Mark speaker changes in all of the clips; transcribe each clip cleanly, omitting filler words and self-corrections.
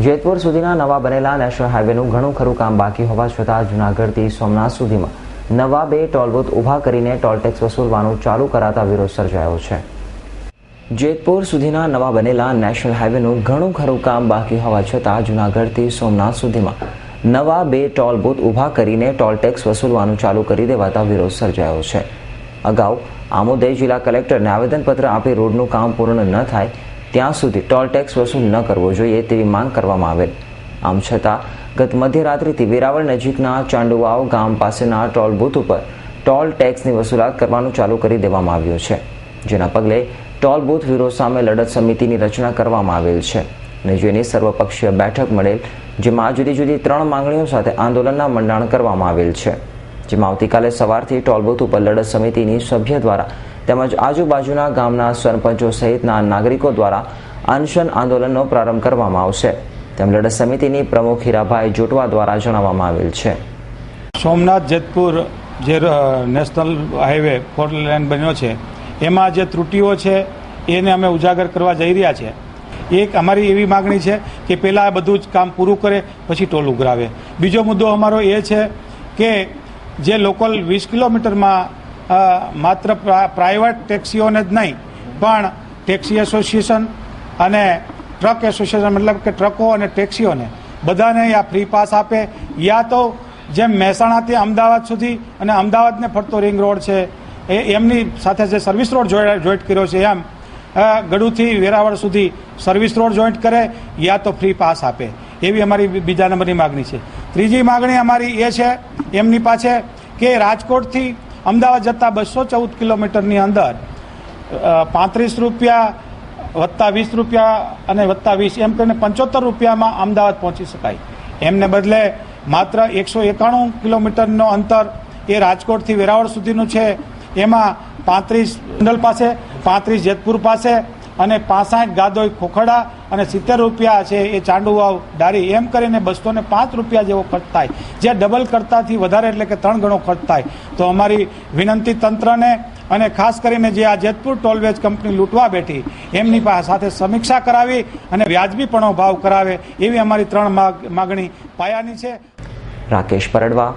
Speaker 1: જેતપુર સુધીના નવા બનેલા નેશનલ હાઈવેનું ઘણું ખરું કામ બાકી હોવા છતાં જૂનાગઢથી સોમનાથ સુધીમાં નવા 2 ટોલ બૂથ ઊભા કરીને ટોલ ટેક્સ વસૂલવાનું ચાલુ કરાતા વિરોધ સર્જાયો છે। જેતપુર સુધીના નવા બનેલા નેશનલ હાઈવેનું ઘણું ખરું કામ બાકી હોવા છતાં જૂનાગઢથી સોમનાથ સુધીમાં નવા 2 ટોલ બૂથ ઊભા કરીને ટોલ ટેક્સ વસૂલવાનું ચાલુ કરી દેવાતા વિરોધ સર્જાયો છે। અગાઉ આ મુદ્દે જિલ્લા કલેક્ટરને આવેદનપત્ર આપી રોડનું કામ પૂર્ણ ન થાય ત્યાં સુધી ટોલ ટેક્સ વસૂલ ન કરવો જોઈએ તેવી માંગ કરવામાં આવેલ। આમ છતાં ગત મધ્યરાત્રિથી વેરાવળ નજીકના ચાંડુવાવ ગામ પાસેના ટોલ બૂથ ઉપર ટોલ ટેક્સની વસૂલાત કરવાનું ચાલુ કરી દેવામાં આવ્યું છે, જેના પગલે ટોલ બૂથ વિરોધ સામે લડત સમિતિની રચના કરવામાં આવેલ છે અને જેની સર્વપક્ષીય બેઠક મળેલ, જેમાં જુદી જુદી 3 માંગણીઓ સાથે આંદોલનના મંડાણ કરવામાં આવેલ છે, જેમાં આવતીકાલે સવારથી ટોલ બૂથ ઉપર લડત સમિતિની સભ્ય દ્વારા તેમજ આજુબાજુના ગામના સરપંચો સહિતના નાગરિકો દ્વારા અનશન આંદોલનનો પ્રારંભ કરવામાં આવશે તેમ લડત સમિતિની પ્રમુખ હીરાભાઈ જોટવા દ્વારા જણાવવામાં આવેલ છે।
Speaker 2: સોમનાથ જેતપુર જે નેશનલ હાઈવે 4 લેન બન્યો છે એમાં જે ત્રુટીઓ છે એને અમે ઉજાગર કરવા જઈ રહ્યા છે। એક અમારી એવી માગણી છે કે પહેલાં બધું જ કામ પૂરું કરે પછી ટોલ ઉઘરાવે। બીજો મુદ્દો અમારો એ છે કે જે લોકલ 20 કિલોમીટરમાં માત્ર પ્રાઇવેટ ટેક્સીઓને જ નહીં પણ ટેક્સી એસોસિએશન અને ટ્રક એસોસિએશન મતલબ કે ટ્રકો અને ટેક્સીઓને બધાને આ ફ્રી પાસ આપે, યા તો જેમ મહેસાણાથી અમદાવાદ સુધી અને અમદાવાદને ફરતો રિંગ રોડ છે એમની સાથે જે સર્વિસ રોડ જોઈન્ટ કર્યો છે એમ ગડુથી વેરાવળ સુધી સર્વિસ રોડ જોઈન્ટ કરે યા તો ફ્રી પાસ આપે, એવી અમારી બીજા નંબરની માગણી છે। ત્રીજી માગણી અમારી એ છે એમની પાસે કે રાજકોટથી અમદાવાદ જતા 214 કિલોમીટરની અંદર 35 રૂપિયા વત્તા 20 રૂપિયા અને વત્તા 20 એમ કરીને 75 રૂપિયામાં અમદાવાદ પહોંચી શકાય, એમને બદલે માત્ર 191 કિલોમીટરનો અંતર એ રાજકોટથી વેરાવળ સુધીનું છે, એમાં 35 ગોંડલ પાસે, 35 જેતપુર પાસે અને 65 ગાદોઈ ખોખડા અને 70 રૂપિયા છે એ ચાંડુવાવ ડારી, એમ કરીને 205 રૂપિયા જેવો ખર્ચ થાય, જે ડબલ કરતાથી વધારે એટલે કે 3 ગણો ખર્ચ થાય। તો અમારી વિનંતી તંત્રને અને ખાસ કરીને જે આ જેતપુર ટોલવેજ કંપની લૂંટવા બેઠી એમની સાથે સમીક્ષા કરાવી અને વ્યાજબીપણો ભાવ કરાવે એવી અમારી 3 માગણી પાયાની છે।
Speaker 1: Rakesh Pardava,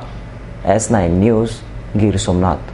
Speaker 1: S9 news, Gir Somnath.